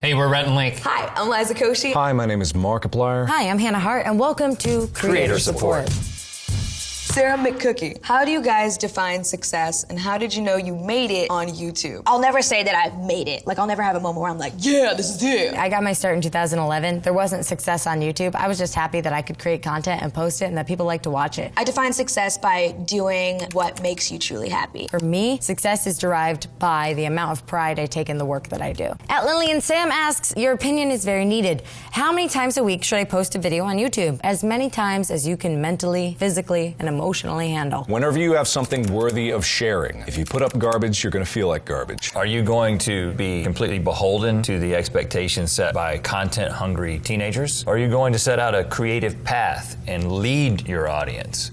Hey, we're Rhett and Link. Hi, I'm Liza Koshy. Hi, my name is Markiplier. Hi, I'm Hart, and welcome to Creator Support. Sarah McCookie. How do you guys define success, and how did you know you made it on YouTube? I'll never say that I've made it. Like, I'll never have a moment where I'm like, yeah, this is it. I got my start in 2011. There wasn't success on YouTube. I was just happy that I could create content and post it and that people like to watch it. I define success by doing what makes you truly happy. For me, success is derived by the amount of pride I take in the work that I do. At Lillian Samms asks, your opinion is very needed. How many times a week should I post a video on YouTube? As many times as you can mentally, physically, and emotionally handle. Whenever you have something worthy of sharing, if you put up garbage, you're going to feel like garbage. Are you going to be completely beholden to the expectations set by content-hungry teenagers? Or are you going to set out a creative path and lead your audience?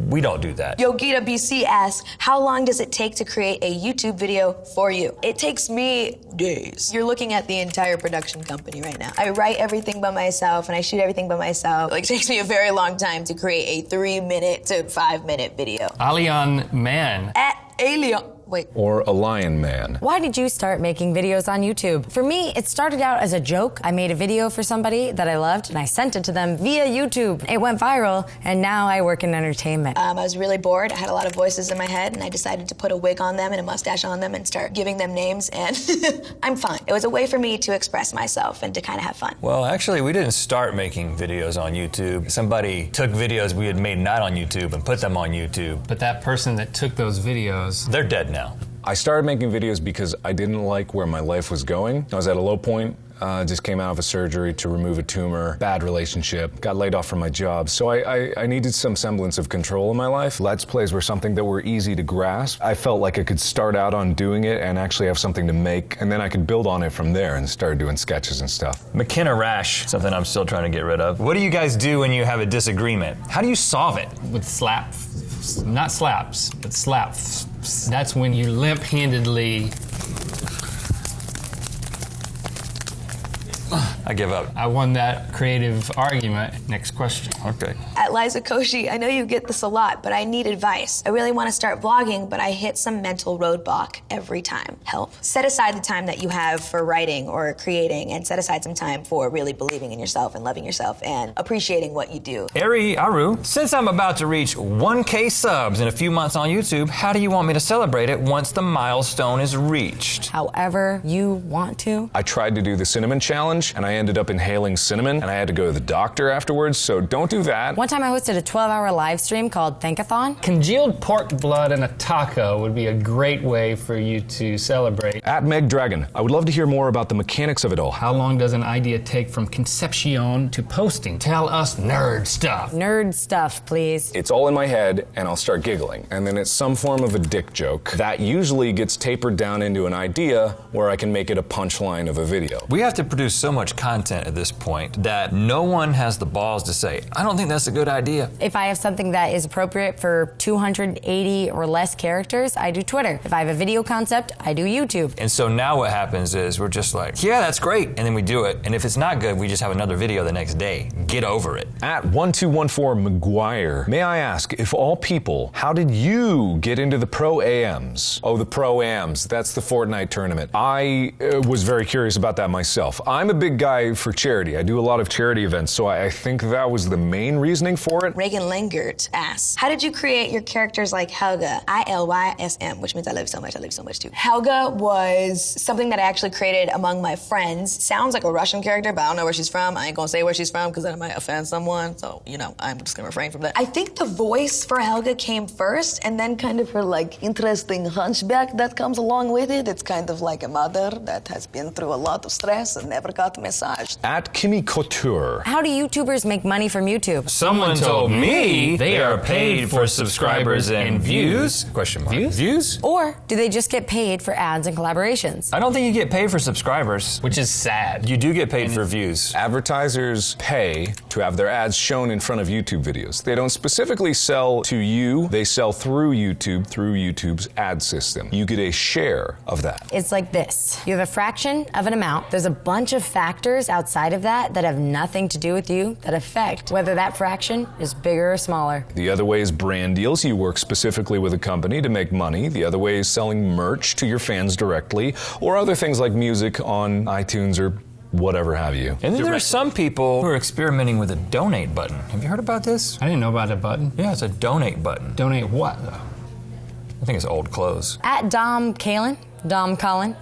We don't do that. Yogita BC asks, how long does it take to create a YouTube video for you? It takes me days. You're looking at the entire production company right now. I write everything by myself and I shoot everything by myself. Like, it takes me a very long time to create a 3-minute to 5-minute video. Liza On Man. At Alien. Wait. Or a lion man. Why did you start making videos on YouTube? For me, it started out as a joke. I made a video for somebody that I loved and I sent it to them via YouTube. It went viral and now I work in entertainment. I was really bored. I had a lot of voices in my head and I decided to put a wig on them and a mustache on them and start giving them names, and I'm fine. It was a way for me to express myself and to kind of have fun. Well, actually, we didn't start making videos on YouTube. Somebody took videos we had made not on YouTube and put them on YouTube. But that person that took those videos, they're dead now. I started making videos because I didn't like where my life was going. I was at a low point. Just came out of a surgery to remove a tumor, bad relationship, got laid off from my job. So I needed some semblance of control in my life. Let's Plays were something that were easy to grasp. I felt like I could start out on doing it and actually have something to make, and then I could build on it from there and start doing sketches and stuff. McKenna Rash, something I'm still trying to get rid of. What do you guys do when you have a disagreement? How do you solve it? with not slaps, but slaps. That's when you limp-handedly, I give up. I won that creative argument. Next question. Okay. At Liza Koshy, I know you get this a lot, but I need advice. I really want to start vlogging, but I hit some mental roadblock every time. Help. Set aside the time that you have for writing or creating, and set aside some time for really believing in yourself and loving yourself and appreciating what you do. Ari Aru, since I'm about to reach 1K subs in a few months on YouTube, how do you want me to celebrate it once the milestone is reached? However you want to. I tried to do the cinnamon challenge and I ended up inhaling cinnamon and I had to go to the doctor afterwards, so don't do that. One time I hosted a 12-hour live stream called Thankathon. Congealed pork blood in a taco would be a great way for you to celebrate. At Meg Dragon, I would love to hear more about the mechanics of it all. How long does an idea take from conception to posting? Tell us nerd stuff. Nerd stuff, please. It's all in my head and I'll start giggling. And then it's some form of a dick joke that usually gets tapered down into an idea where I can make it a punchline of a video. We have to produce so much content at this point that no one has the balls to say, I don't think that's a good idea. If I have something that is appropriate for 280 or less characters, I do Twitter. If I have a video concept, I do YouTube. And so now what happens is we're just like, yeah, that's great. And then we do it. And if it's not good, we just have another video the next day. Get over it. At 1214 McGuire, may I ask, if all people, how did you get into the Pro-AMs? Oh, the Pro-AMs, that's the Fortnite tournament. I was very curious about that myself. I'm a big guy for charity. I do a lot of charity events, so I think that was the main reasoning for it. Reagan Langert asks, how did you create your characters like Helga? ILYSM, which means I love you so much too. Helga was something that I actually created among my friends. Sounds like a Russian character, but I don't know where she's from. I ain't gonna say where she's from because that might offend someone, so, you know, I'm just gonna refrain from that. I think the voice for Helga came first, and then kind of her, like, interesting hunchback that comes along with it. It's kind of like a mother that has been through a lot of stress and never got massaged. At Kimmy Couture. How do YouTubers make money from YouTube? Someone told me they are paid for subscribers and views. Question mark. Views? Or do they just get paid for ads and collaborations? I don't think you get paid for subscribers. Which is sad. You do get paid for views. Advertisers pay to have their ads shown in front of YouTube videos. They don't specifically sell to you, they sell through YouTube, through YouTube's ad system. You get a share of that. It's like this. You have a fraction of an amount. There's a bunch of factors factors outside of that have nothing to do with you that affect whether that fraction is bigger or smaller. The other way is brand deals. You work specifically with a company to make money. The other way is selling merch to your fans directly, or other things like music on iTunes or whatever have you. And then there are some people who are experimenting with a donate button. Have you heard about this? I didn't know about a button. Yeah, it's a donate button. Donate what, though? I think it's old clothes. At Dom Callen. Dom Callen.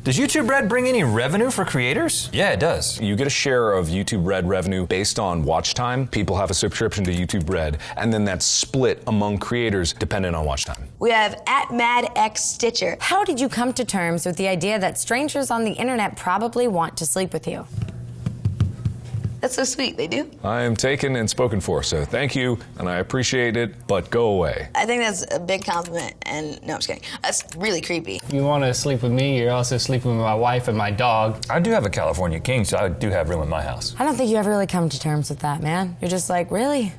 Does YouTube Red bring any revenue for creators? Yeah, it does. You get a share of YouTube Red revenue based on watch time. People have a subscription to YouTube Red, and then that's split among creators dependent on watch time. We have at MadXStitcher. How did you come to terms with the idea that strangers on the internet probably want to sleep with you? That's so sweet, they do. I am taken and spoken for, so thank you, and I appreciate it, but go away. I think that's a big compliment, and no, I'm just kidding. That's really creepy. If you want to sleep with me, you're also sleeping with my wife and my dog. I do have a California king, so I do have room in my house. I don't think you ever really come to terms with that, man. You're just like, really?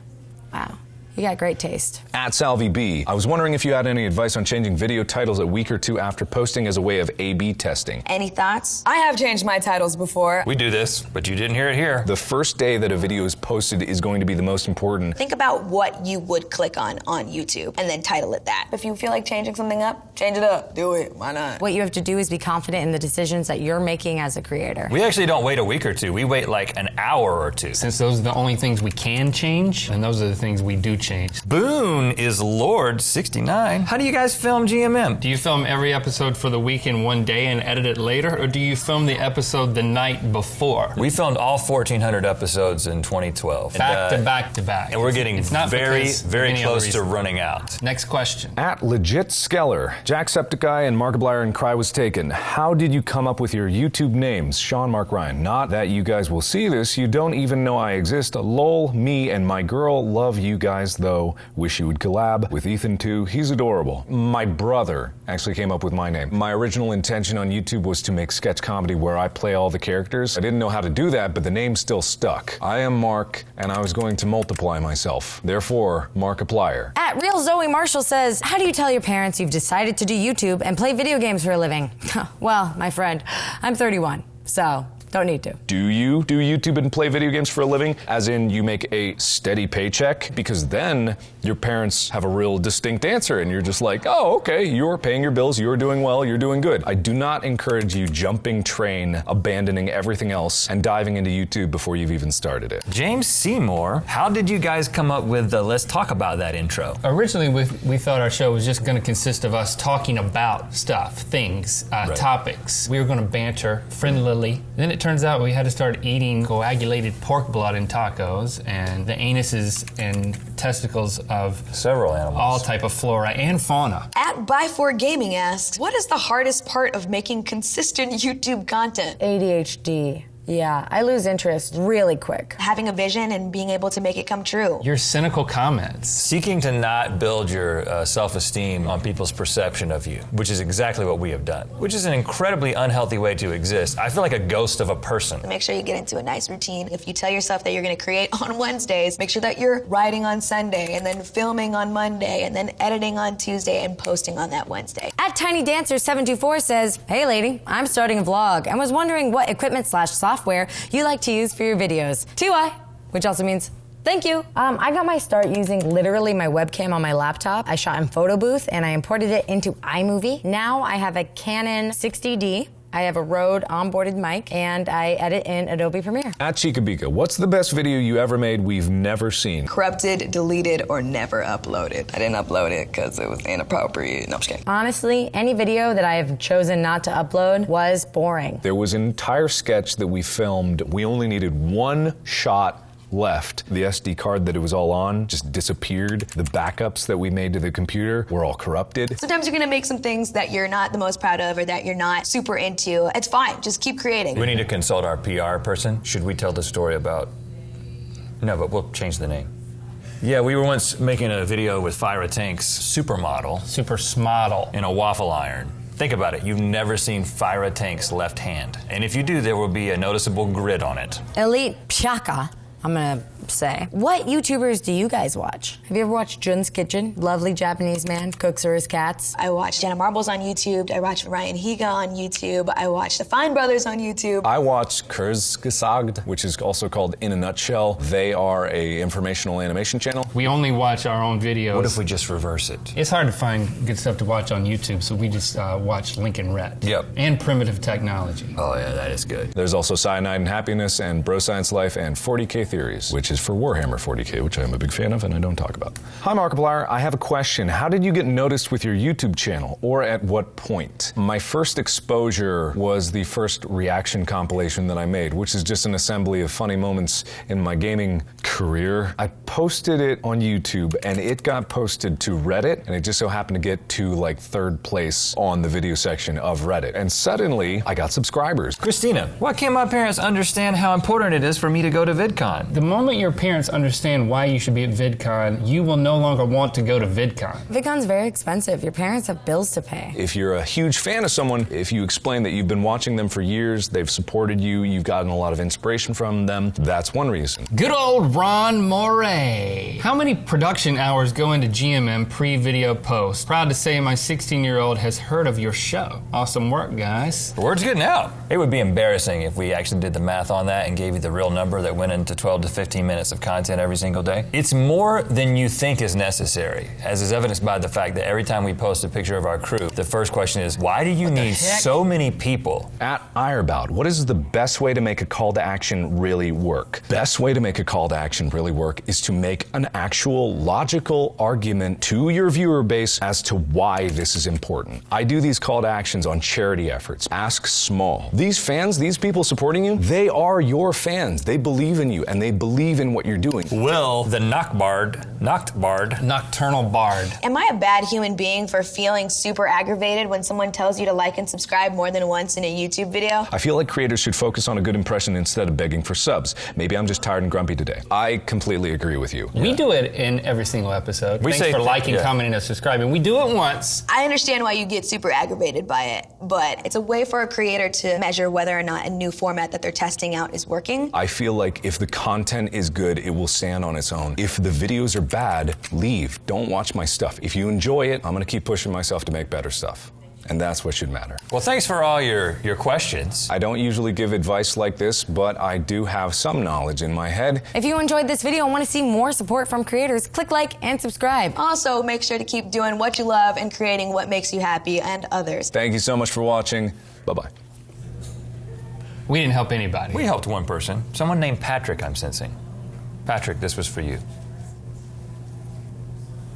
Wow. You got great taste. At Salvi B, I was wondering if you had any advice on changing video titles a week or two after posting as a way of A/B testing. Any thoughts? I have changed my titles before. We do this, but you didn't hear it here. The first day that a video is posted is going to be the most important. Think about what you would click on YouTube and then title it that. If you feel like changing something up, change it up. Do it. Why not? What you have to do is be confident in the decisions that you're making as a creator. We actually don't wait a week or two. We wait like an hour or two. Since those are the only things we can change, and those are the things we do change. Boone is Lord69. How do you guys film GMM? Do you film every episode for the week in one day and edit it later, or do you film the episode the night before? We filmed all 1,400 episodes in 2012. Back to back to back. And we're getting It's not very, because of very any other close to reason. running out. Next question. At Legit Skeller, Jacksepticeye and Markiplier and Cry Was Taken. How did you come up with your YouTube names? Sean, Mark, Ryan. Not that you guys will see this. You don't even know I exist. Lol, me and my girl love you guys though. Wish you would collab with Ethan too. He's adorable. My brother actually came up with my name. My original intention on YouTube was to make sketch comedy where I play all the characters. I didn't know how to do that, but the name still stuck. I am Mark, and I was going to multiply myself. Therefore, Markiplier. At Real Zoe Marshall says, how do you tell your parents you've decided to do YouTube and play video games for a living? Well, my friend, I'm 31, so don't need to. Do you do YouTube and play video games for a living? As in you make a steady paycheck? Because then your parents have a real distinct answer and you're just like, oh, okay, you're paying your bills, you're doing well, you're doing good. I do not encourage you jumping train, abandoning everything else, and diving into YouTube before you've even started it. James Seymour, how did you guys come up with the let's talk about that intro? Originally, we thought our show was just going to consist of us talking about stuff, things, topics. We were going to banter friendlily. Then it turns out we had to start eating coagulated pork blood in tacos and the anuses and testicles of Several animals. all type of flora and fauna. At By4Gaming asks, what is the hardest part of making consistent YouTube content? ADHD. Yeah, I lose interest really quick. Having a vision and being able to make it come true. Your cynical comments. Seeking to not build your self-esteem on people's perception of you, which is exactly what we have done, which is an incredibly unhealthy way to exist. I feel like a ghost of a person. Make sure you get into a nice routine. If you tell yourself that you're going to create on Wednesdays, make sure that you're writing on Sunday and then filming on Monday and then editing on Tuesday and posting on that Wednesday. At TinyDancer724 says, hey lady, I'm starting a vlog and was wondering what equipment/software you like to use for your videos. TY, which also means thank you. I got my start using literally my webcam on my laptop. I shot in Photo Booth and I imported it into iMovie. Now I have a Canon 60D. I have a Rode onboarded mic, and I edit in Adobe Premiere. At Chicabika, what's the best video you ever made we've never seen? Corrupted, deleted, or never uploaded. I didn't upload it because it was inappropriate. No, I'm just kidding. Honestly, any video that I have chosen not to upload was boring. There was an entire sketch that we filmed. We only needed one shot left. The SD card that it was all on just disappeared. The backups that we made to the computer were all corrupted. Sometimes you're gonna make some things that you're not the most proud of or that you're not super into. It's fine, just keep creating. We need to consult our PR person. Should we tell the story about... No, but we'll change the name. Yeah, we were once making a video with Fyra Tank's supermodel Super smodel. in a waffle iron. Think about it, you've never seen Fyra Tank's left hand. And if you do, there will be a noticeable grid on it. Elite Pshaka I'm gonna say. What YouTubers do you guys watch? Have you ever watched Jun's Kitchen? Lovely Japanese man, cooks for his cats. I watch Jenna Marbles on YouTube. I watch Ryan Higa on YouTube. I watch the Fine Brothers on YouTube. I watch Kurzgesagt, which is also called In a Nutshell. They are a informational animation channel. We only watch our own videos. What if we just reverse it? It's hard to find good stuff to watch on YouTube, so we just watch Link and Rhett. Yep. And Primitive Technology. Oh yeah, that is good. There's also Cyanide and Happiness and Bro Science Life and 40K Theories, which is for Warhammer 40K, which I'm a big fan of and I don't talk about. Hi Markiplier, I have a question. How did you get noticed with your YouTube channel, or at what point? My first exposure was the first reaction compilation that I made, which is just an assembly of funny moments in my gaming career. I posted it on YouTube and it got posted to Reddit, and it just so happened to get to like 3rd place on the video section of Reddit. And suddenly I got subscribers. Kristina, why can't my parents understand how important it is for me to go to VidCon? The moment your parents understand why you should be at VidCon, you will no longer want to go to VidCon. VidCon's very expensive. Your parents have bills to pay. If you're a huge fan of someone, if you explain that you've been watching them for years, they've supported you, you've gotten a lot of inspiration from them, that's one reason. Good old Ron Moray. How many production hours go into GMM pre-video post? Proud to say my 16-year-old has heard of your show. Awesome work, guys. The word's getting out. It would be embarrassing if we actually did the math on that and gave you the real number that went into 12 to 15 minutes of content every single day. It's more than you think is necessary, as is evidenced by the fact that every time we post a picture of our crew, the first question is, why do you need so many people? At Irebout, what is the best way to make a call to action really work? Best way to make a call to action really work is to make an actual logical argument to your viewer base as to why this is important. I do these call to actions on charity efforts. Ask small. These fans, these people supporting you, they are your fans. They believe in you and they believe in what you're doing. Will the NocturnalBard. Am I a bad human being for feeling super aggravated when someone tells you to like and subscribe more than once in a YouTube video? I feel like creators should focus on a good impression instead of begging for subs. Maybe I'm just tired and grumpy today. I completely agree with you. We do it in every single episode. Thanks for liking, commenting, and subscribing. We do it once. I understand why you get super aggravated by it, but it's a way for a creator to measure whether or not a new format that they're testing out is working. I feel like if the content is good, it will stand on its own. If the videos are bad, leave. Don't watch my stuff. If you enjoy it, I'm gonna keep pushing myself to make better stuff. And that's what should matter. Well, thanks for all your questions. I don't usually give advice like this, but I do have some knowledge in my head. If you enjoyed this video and want to see more support from creators, click like and subscribe. Also, make sure to keep doing what you love and creating what makes you happy and others. Thank you so much for watching. Bye-bye. We didn't help anybody. We helped one person. Someone named Patrick, I'm sensing. Patrick, this was for you.